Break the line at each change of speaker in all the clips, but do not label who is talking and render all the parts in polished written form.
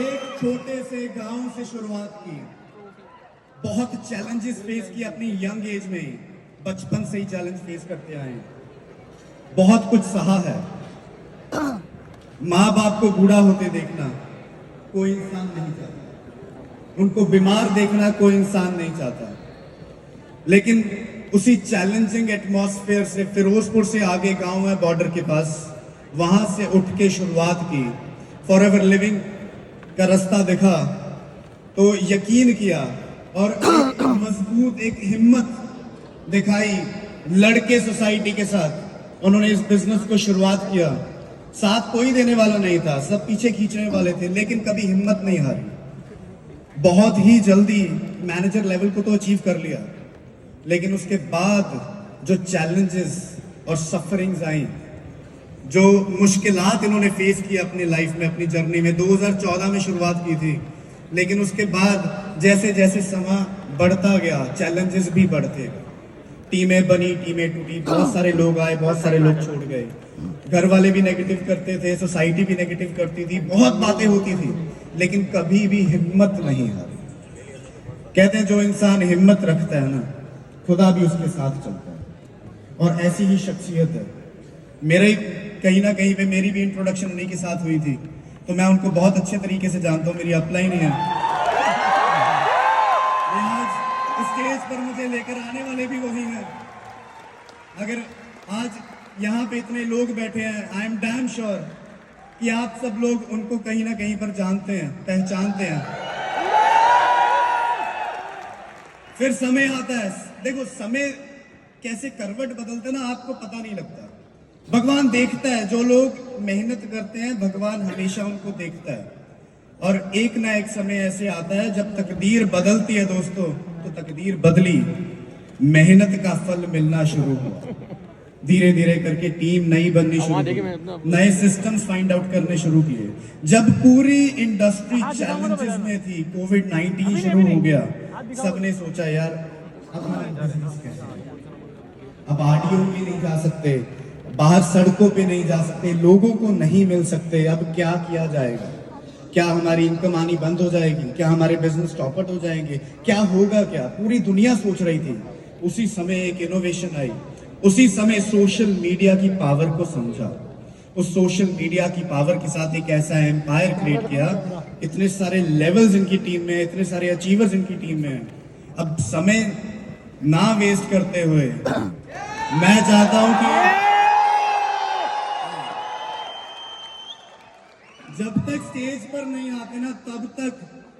एक छोटे से गांव से शुरुआत की, बहुत चैलेंजेस फेस किए अपनी यंग एज में, बचपन से ही चैलेंज फेस करते आए हैं, बहुत कुछ सहा है। माँ बाप को बूढ़ा होते देखना कोई इंसान नहीं चाहता, उनको बीमार देखना कोई इंसान नहीं चाहता, लेकिन उसी चैलेंजिंग एटमॉस्फेयर से फिरोजपुर से आगे गांव है बॉर्डर के पास, वहां से उठ के शुरुआत की, फॉरएवर लिविंग का रास्ता देखा तो यकीन किया और एक मजबूत एक हिम्मत दिखाई, लड़के सोसाइटी के साथ उन्होंने इस बिजनेस को शुरुआत किया। साथ कोई देने वाला नहीं था, सब पीछे खींचने वाले थे, लेकिन कभी हिम्मत नहीं हारी। बहुत ही जल्दी मैनेजर लेवल को तो अचीव कर लिया, लेकिन उसके बाद जो चैलेंजेस और सफरिंग्स आई, जो मुश्किलात इन्होंने फेस किया अपनी लाइफ में, अपनी जर्नी में, 2014 में शुरुआत की थी, लेकिन उसके बाद जैसे जैसे समय बढ़ता गया चैलेंजेस भी बढ़ते गए, टीमें बनी, टीमें टूटी, बहुत सारे लोग आए, बहुत सारे लोग छोड़ गए, घर वाले भी नेगेटिव करते थे, सोसाइटी भी नेगेटिव करती थी, बहुत बातें होती थी, लेकिन कभी भी हिम्मत नहीं हारी। कहते हैं जो इंसान हिम्मत रखता है ना, खुदा भी उसके साथ चलता है, और ऐसी ही शख्सियत है। मेरे कहीं ना कहीं पे मेरी भी इंट्रोडक्शन उन्हीं के साथ हुई थी, तो मैं उनको बहुत अच्छे तरीके से जानता हूँ, मेरी अपलाइन है। आज स्टेज पर मुझे लेकर आने वाले भी वही हैं। अगर आज यहाँ पे इतने लोग बैठे हैं, आई एम डैम श्योर कि आप सब लोग उनको कहीं ना कहीं पर जानते हैं, पहचानते हैं। फिर समय आता है, देखो समय कैसे करवट बदलते ना आपको पता नहीं लगता। भगवान देखता है, जो लोग मेहनत करते हैं भगवान हमेशा उनको देखता है, और एक ना एक समय ऐसे आता है जब तकदीर बदलती है दोस्तों, तो तकदीर बदली, मेहनत का फल मिलना शुरू हुआ, धीरे धीरे करके टीम नई बननी शुरू हुई, नए सिस्टम्स फाइंड आउट करने शुरू किए। जब पूरी इंडस्ट्री चैलेंजेस में थी, कोविड-19 शुरू हो गया, सबने सोचा यार अब हमारा बिजनेस कैसे, अब ऑडियो में नहीं जा सकते, बाहर सड़कों पे नहीं जा सकते, लोगों को नहीं मिल सकते, अब क्या किया जाएगा? क्या हमारी इनकम आनी बंद हो जाएगी? क्या हमारे बिजनेस चौपट हो जाएंगे? क्या होगा? क्या पूरी दुनिया सोच रही थी। उसी समय एक इनोवेशन आई, उसी समय सोशल मीडिया की पावर को समझा, उस सोशल मीडिया की पावर के साथ एक ऐसा एम्पायर क्रिएट किया, इतने सारे लेवल्स इनकी टीम में, इतने सारे अचीवर्स इनकी टीम में। अब समय ना वेस्ट करते हुए मैं चाहता हूं कि जब तक स्टेज पर नहीं आते ना, तब तक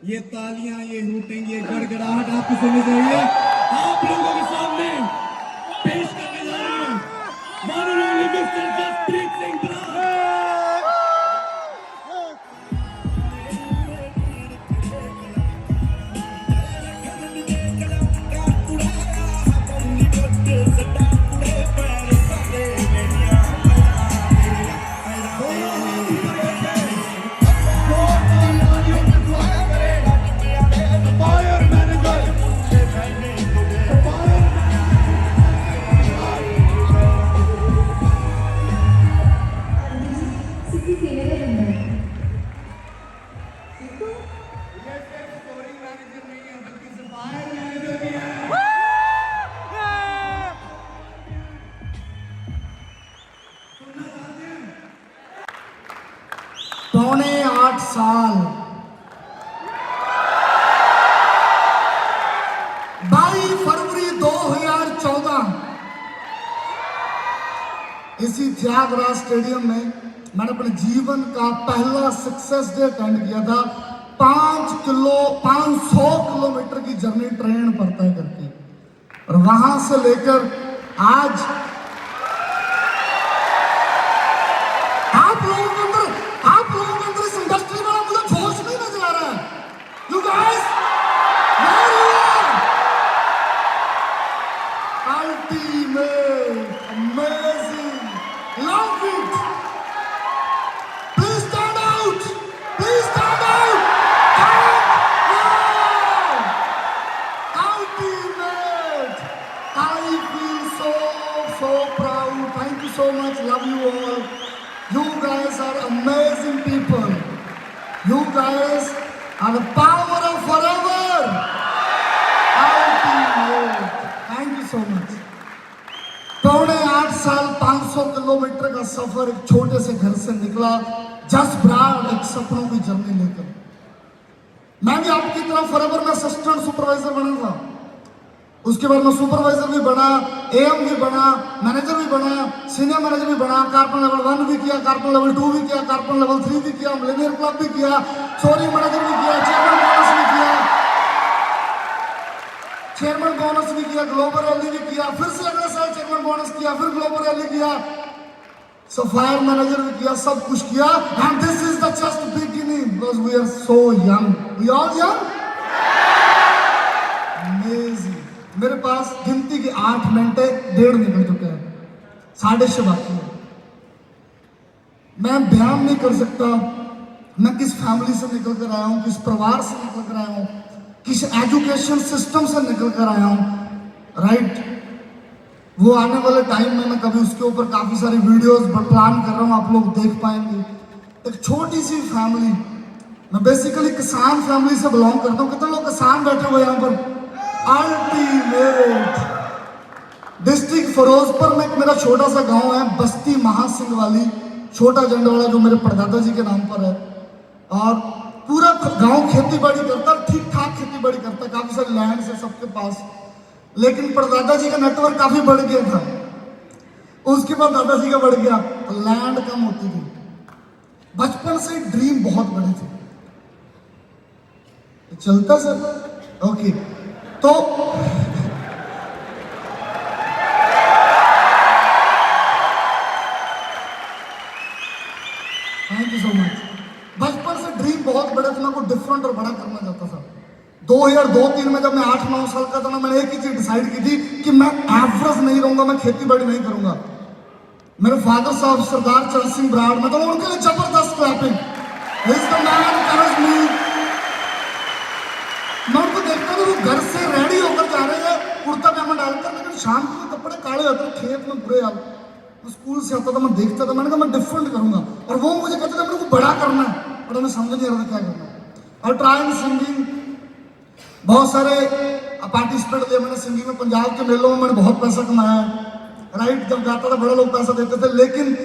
ये तालियां, ये हूटिंग, ये गड़गड़ाहट आपको सुननी चाहिए। आप लोगों के सामने पेश करने जा रहे हैं one and only mister Jaspreet Singh Brar.
पौने 8 साल 22 फरवरी 2014 इसी त्यागराज स्टेडियम में मैंने अपने जीवन का पहला सक्सेस डे अटेंड किया था। 500 किलोमीटर की जर्नी ट्रेन पर तय करके, और वहां से लेकर आज आप लोगों के अंदर इस इंडस्ट्री में मुझे जोश नहीं नजर आ रहा है। You guys, ultimate, amazing, love it, please stand out, please stand out, ultimate, I feel so and the power of forever. Ultimate. Thank you so much. 8.5 साल 500 किलोमीटर का सफर एक छोटे से घर से निकला, जस्ट ब्रांड एक सपनों की जर्नी लेकर। मैं भी आपकी तरह फॉरएवर में असिस्टेंट सुपरवाइजर बना था, उसके बाद मैं सुपरवाइजर भी बना, एएम भी बना, मैनेजर भी बना, सीनियर मैनेजर भी बना, कारपेंटर लेवल 1 भी किया, कारपेंटर लेवल 2 भी किया, कारपेंटर लेवल 3 भी किया, मिलेनियर क्लब भी किया, सोरिंग मैनेजर भी किया, चेयरमैन बोनस भी किया, चेयरमैन बोनस भी किया, ग्लोबल रैली भी किया, फिर से अगले साल चेयरमैन बोनस किया, फिर ग्लोबल रैली किया, सफायर मैनेजर भी किया, सब कुछ किया। And this is the just beginning because we are so young, we all young. Amazing. मेरे पास गिनती की 8 घंटे 1.5 निकल चुके हैं, 6:30 बाकी है। मैं बयान नहीं कर सकता मैं किस फैमिली से निकल कर आया हूं, किस परिवार से निकल कर आया हूं, किस एजुकेशन सिस्टम से निकल कर आया हूं, राइट। वो आने वाले टाइम में मैं कभी उसके ऊपर काफी सारी वीडियोस प्लान कर रहा हूं, आप लोग देख पाएंगे। एक छोटी सी फैमिली, मैं बेसिकली किसान फैमिली से बिलोंग करता हूं। कितने लोग किसान बैठे हुए यहाँ पर? अल्टीमेट। डिस्ट्रिक्ट फिरोजपुर में एक मेरा छोटा सा गांव है, बस्ती महासिंह वाली, छोटा जंडवाला, जो मेरे परदादा जी के नाम पर है। और पूरा गांव खेती बाड़ी करता, ठीक ठाक खेती बाड़ी करता, काफी सारी लैंड है सबके पास। लेकिन परदादा जी का नेटवर्क काफी बढ़ गया था, उसके बाद दादाजी का बढ़ गया, तो लैंड कम होती थी। बचपन से ड्रीम बहुत बड़े थे। चलता सर? ओके। तो थैंक यू सो मच। बचपन से ड्रीम बहुत बड़े थे, मैं को डिफरेंट और बड़ा करना चाहता था। 2002-3 में जब मैं 8-9 साल का था ना, मैंने एक ही चीज डिसाइड की थी कि मैं एवरेज नहीं रहूंगा, मैं खेती बाड़ी नहीं करूंगा। मेरे फादर साहब सरदार चरण सिंह बराड़, मैं तो उनके लिए जबरदस्त clapping. He is the man courage me. मैं उनको देखता था, वो घर से रेडी होकर जा रहे हैं, कुर्ता पजामा डालकर, लेकिन शाम को कपड़े काले होते हैं, खेत में बुरे हाल। मैं स्कूल से आता था, मैं देखता था, मैंने कहा मैं डिफरेंट करूंगा। और वो मुझे कहते थे मेरे को बड़ा करना है, पर मैं समझ नहीं आ रहा था क्या करना है। और ट्राइंग सिंगिंग, बहुत सारे पार्टिसिपेट लिया मैंने सिंगिंग में। पंजाब के मेलों में मैंने बहुत पैसा कमाया है, राइट। जब गाता था बड़े लोग पैसा देते थे। लेकिन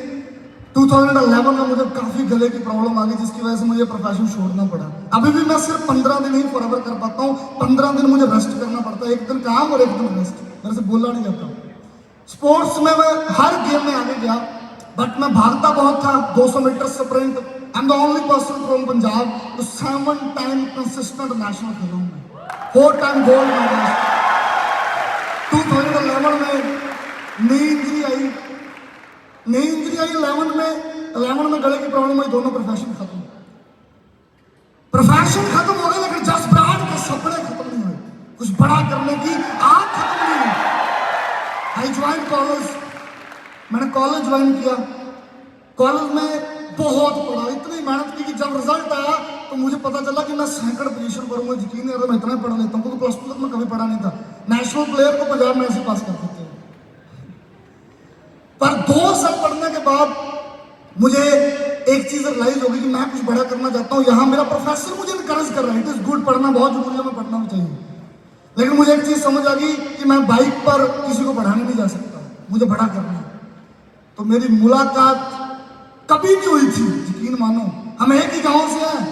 2011 में मुझे काफी गले की प्रॉब्लम आ गई, जिसकी वजह से मुझे प्रोफेशन छोड़ना पड़ा। अभी भी मैं सिर्फ 15 दिन ही फॉरएवर कर पाता हूँ। 15 दिन मुझे रेस्ट करना पड़ता है, एक दिन काम और एक दिन रेस्ट, मेरे से बोला नहीं जाता। स्पोर्ट्स में मैं हर गेम में आगे गया, बट मैं भागता बहुत था। 200 meter sprint, I am the only person from Punjab तो 7 टाइम कंसिस्टेंट नेशनल खेला हूँ। 4 टाइम गोल्ड मेडलिस्ट। 2011 में नी इंजरी आई 11 में गले की प्रॉब्लम आई, दोनों प्रोफेशन खत्म हो गए। लेकिन जस्ट ब्रांड के सपने खत्म नहीं हुए, कुछ बड़ा करने की आग खत्म नहीं हुई। आई ज्वाइन कॉलेज, मैंने कॉलेज ज्वाइन किया। कॉलेज में बहुत पढ़ा, इतनी मेहनत की कि जब रिजल्ट आया तो मुझे पता चला कि मैं 2nd पोजीशन पर हूँ। यकीन नहीं, मैं इतना पढ़ लेता हूँ, तो प्लस 2 तक मैं कभी पढ़ा नहीं था। नेशनल प्लेयर को पंजाब में ऐसे पास कर देते हैं। पर 2 साल पढ़ने के बाद मुझे एक चीज रियलाइज होगी कि मैं कुछ बड़ा करना चाहता हूँ। यहाँ मेरा प्रोफेसर मुझे इनकरेज कर रहा है, इट इज गुड, पढ़ना बहुत जरूरी है, मैं पढ़ना भी चाहिए। लेकिन मुझे एक चीज समझ आ गई कि मैं बाइक पर किसी को पढ़ाने नहीं जा सकता, मुझे बड़ा करना है। तो मेरी मुलाकात कभी नहीं हुई थी, यकीन मानो, हम एक ही गांव से हैं,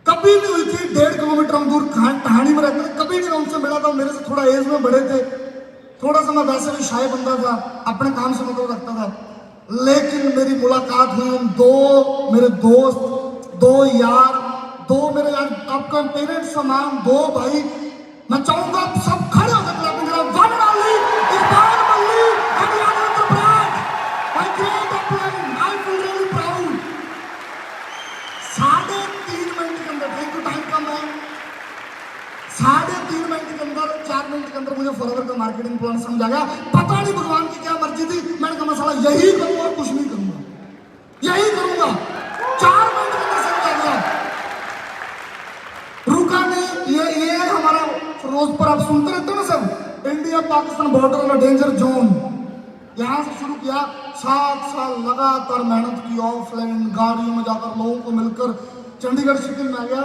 कभी नहीं हुई थी। 1.5 किलोमीटर हम दूर कहानी में रहते थे, कभी नहीं उनसे मिला था। मेरे से थोड़ा एज में बड़े थे, थोड़ा सा मैं वैसे भी शाय बंदा था, अपने काम से मतलब रखता था। लेकिन मेरी मुलाकात हुई उन 2 मेरे दोस्त, 2 यार, 2 मेरे यार आपका पेरेंट्स समान 2 भाई। मैं चाहूंगा आप सब खड़े होकर क्लैपिंग करें। One and only Iqbal Malli and Yadav brand, my great upline, I feel really proud. 3.5 minute के अंदर, थैंक यू, टाइम कम है, 3.5 मिनट के अंदर, 4 मिनट के अंदर मुझे फॉरएवर का मार्केटिंग प्लान समझ आ गया। पता नहीं भगवान की क्या मर्जी थी, मैंने कहा मसाला यही करूंगा, कुछ नहीं करूंगा, यही करूंगा। 4 मिनट के अंदर समझ आ गया, रुका नहीं। ये हमारा फिरोजपुर, आप सुनते रहते हो ना सब, इंडिया पाकिस्तान बॉर्डर वाला डेंजर जोन, यहां से शुरू किया। 7 साल लगातार मेहनत की, ऑफलाइन गाड़ियों में जाकर लोगों को मिलकर चंडीगढ़ सिटी में आ गया।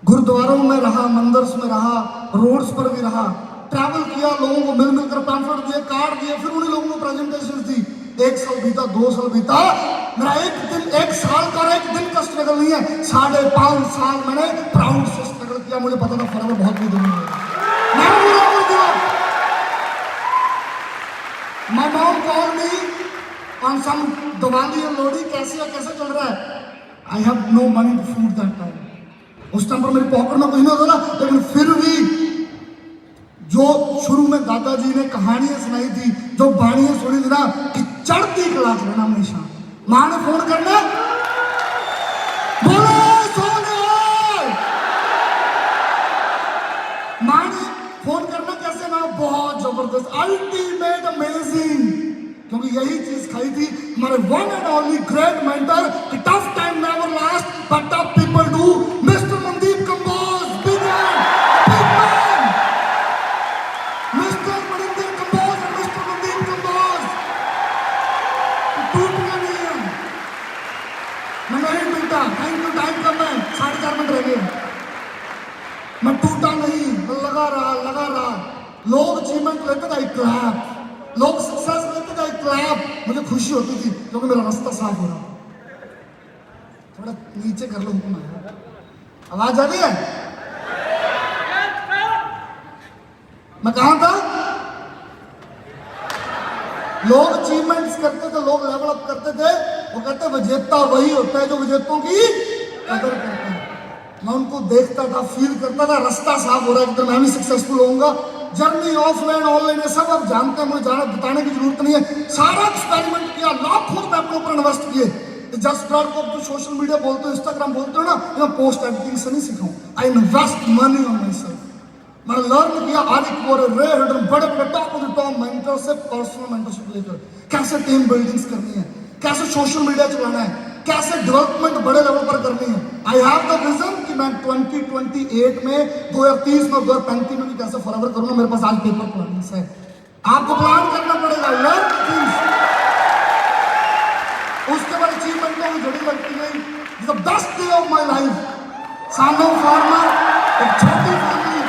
गुरुद्वारों में रहा, मंदिर्स में रहा, रोड्स पर भी रहा, ट्रैवल किया, लोगों को मिल मिलकर पैम्फलेट दिए, कार्ड दिए, फिर उन्हीं लोगों को प्रेजेंटेशन दी। 1 साल बीता, 2 साल बीता, मेरा एक दिन, 1 साल का 1 दिन का स्ट्रगल नहीं है, 5.5 साल मैंने प्राउड से स्ट्रगल किया। मुझे पता था फॉरएवर बहुत भी दूर है। My mom called me on some Diwali and Lodi, कैसे चल रहा है? I have no money to food that time. उस टाइम पर मेरी पॉकेट में कुछ नहीं होता ना, लेकिन फिर भी जो शुरू में दादाजी ने कहानियां सुनाई थी, जो बाणियां सुनी थी ना कि चढ़ती क्लास रहना हमेशा। माँ ने फोन करना, बोलो सोने, माँ ने फोन करना कैसे ना, बहुत जबरदस्त, अल्टीमेट, अमेजिंग, क्योंकि यही चीज खाई थी हमारे one and only great mentor कि tough time never last but tough people do. Mister Mandeep Kamboj, big hand, big man, mister Mandeep Kamboj और मिस्टर मनदीप कंबोज टूट गया नहीं है, मैं नहीं टूटा। थैंक यू, टाइम कम है, 4.5 मिनट रह गए, मैं टूटा नहीं, मैं लगा रहा। लोग अचीवमेंट लेते थे, क्लैप, लोग सक्सेस लेते थे, क्लैप, मुझे खुशी होती थी क्योंकि मेरा रास्ता साफ हो रहा। थोड़ा नीचे कर लो हुक्म है, आवाज आ रही है? मैं कहां था? लोग अचीवमेंट्स करते थे, लोग लेवल अप करते थे, वो कहते विजेता वही होता है जो विजेतों की कदर करता है। मैं उनको देखता था, फील करता था, रास्ता साफ हो रहा है, एकदम मैं भी सक्सेसफुल होऊंगा। जर्नी ऑफलाइन ऑनलाइन ये सब आप जानते हैं, मुझे जाना बताने की जरूरत नहीं है। सारा एक्सपेरिमेंट किया, लाखों रुपए अपने ऊपर इन्वेस्ट किए। जस्ट डॉट को जो सोशल मीडिया बोलते हो, इंस्टाग्राम बोलते हो ना, मैं पोस्ट एडिटिंग से नहीं सीखा हूँ। I invest money on my self. मैंने लर्न किया बड़े बड़े top of the top mentor से, पर्सनल मेंटरशिप लेकर कैसे टीम बिल्डिंग्स करनी है, कैसे सोशल मीडिया चलाना है, कैसे डेवलपमेंट बड़े लेवल पर करनी है। आई हैव द विजन कि मैं 2028 में, 2030 में, 2035 में भी कैसे फॉरएवर करूंगा। मेरे पास आज पेपर प्लानिंग्स है, आपको प्लान करना पड़ेगा, लर्न थिंग्स। उसके बाद अचीवमेंट को जुड़ी लगती गई। The best day of my life, सानो फार्मर, एक छोटी फैमिली,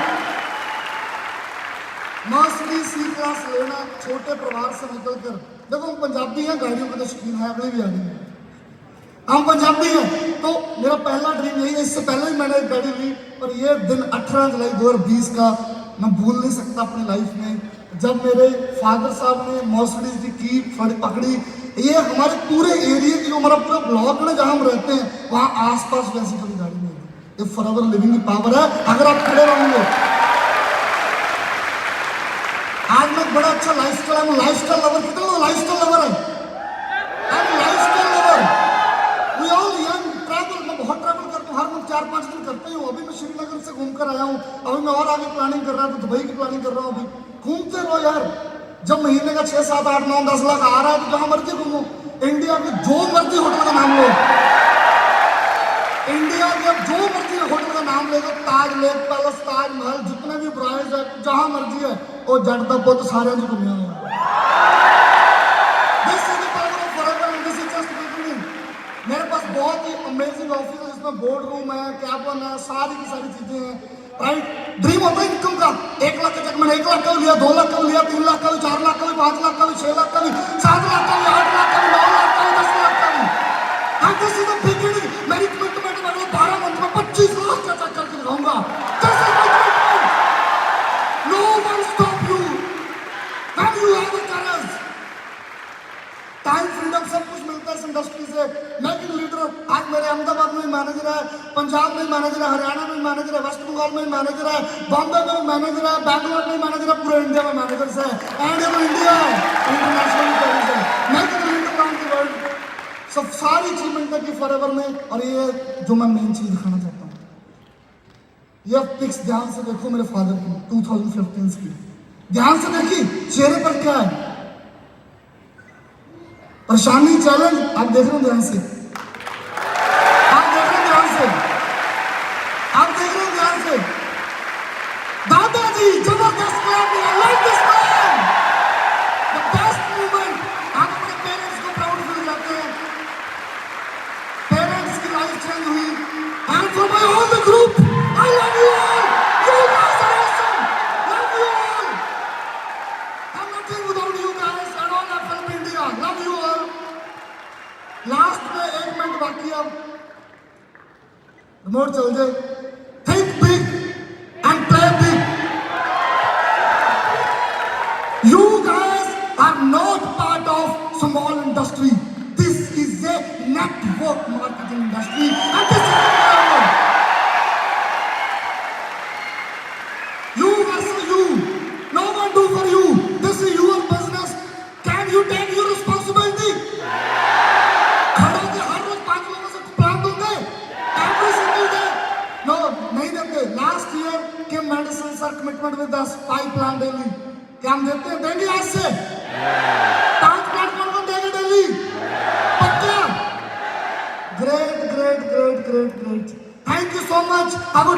मर्सिडीज सी क्लास लेना, छोटे परिवार से निकलकर। देखो हम पंजाबी हैं, गाड़ियों के तो शौकीन है, अगले भी आ रही है, हम पंजाबी हैं, तो मेरा पहला ड्रीम यही है। इससे पहले भी मैंने एक गाड़ी ली, और ये दिन 18 जुलाई 2020 का मैं भूल नहीं सकता अपनी लाइफ में, जब मेरे फादर साहब ने मर्सिडीज की पकड़ी। ये हमारे पूरे एरिया की, जो हमारा पूरा ब्लॉक है जहाँ हम रहते हैं, वहाँ आसपास वैसी कभी गाड़ी नहीं है। ये फॉरएवर लिविंग की पावर है, अगर आप खड़े रहोगे। आज मैं बड़ा अच्छा लाइफस्टाइल लवर, कितने लोग लाइफस्टाइल लवर है? Lifestyle lover, we all young, travel, मैं बहुत ट्रैवल करता हूँ, हर मंथ 4-5 दिन करता ही हूँ। अभी मैं श्रीनगर से घूमकर आया हूँ, अभी मैं और आगे प्लानिंग कर रहा था, दुबई की प्लानिंग कर रहा हूँ। अभी घूमते रहो यार, जब महीने का 6, 7, 8, 9, 10 लाख आ रहा है तो जहां मर्जी घूमो। इंडिया के जो मर्जी होटल का नाम लो, इंडिया के जो मर्जी होटल का नाम ले लो, ताज लेक पैलेस, ताज महल, जितने भी ब्राइज है, जहां मर्जी है, वो जड़ तक बहुत सारे घूमिया हुआ। मेरे पास बहुत ही अमेजिंग ऑफिस है, जिसमें बोर्ड रूम है, कैबिन है, सारी की सारी चीजें हैं। राइट, ड्रीम होता है इनकम का। 1 लाख का चेक मैंने 1 लाख का भी लिया, 2 लाख का भी लिया, 3 लाख का भी, 4 लाख का भी, 5 लाख का भी, 6 लाख का भी, 7 लाख का भी, 8 लाख का भी, 9 लाख का भी, 10 लाख का भी। And this is the beginning. मेरी कमिटमेंट है, मैं 12 मंथ में 25 लाख का चेक करके दिखाऊंगा। This is my commitment. No one stop you. When you have the courage. Time freedom सब कुछ मिलता है इस इंडस्ट्री से। मेकिंग लीडर, आज मेरे अहमदाबाद में मैनेजर है, पंजाब में मैनेजर है, हरियाणा में मैनेजर है, वेस्ट बंगाल में मैनेजर है, बॉम्बे में मैनेजर है, बैंगलोर में मैनेजर है, पूरे इंडिया में मैनेजर्स है। एंड ये तो इंडिया है, इंटरनेशनल कॉलेज है। Making leader around the world, सब सारी अचीवमेंट है कि फॉरएवर में। और ये जो मैं मेन चीज दिखाना चाहता हूँ, ये पिक्स ध्यान से देखो मेरे फादर की 2015 की, ध्यान से देखी, चेहरे पर क्या है, परेशानी, चैलेंज, आप देख रहे हो ध्यान से, आप देख रहे हो ध्यान से, आप देख रहे हो ध्यान से। दादाजी जबरदस्त clap, I like this man, the best movement. आप अपने पेरेंट्स को प्राउड फील करते हैं, पेरेंट्स की लाइफ चेंज हुई। And for my all the group, I remote चल जाए, think big and play big. You guys are not part of small industry. This is a network marketing industry, and this is the problem. You versus you. No one do for you. This is your business. Can you take your responsibility? खड़े होके हर रोज 5 लोगों से plan दोगे? Every single day? No, नहीं देते. Last year, Kim Madison sir commitment with us 5 plan daily. क्या हम देते हैं? देंगे आज से 5 प्लेटफॉर्म को देंगे डेली पक्का. Great. Thank you so much. Have a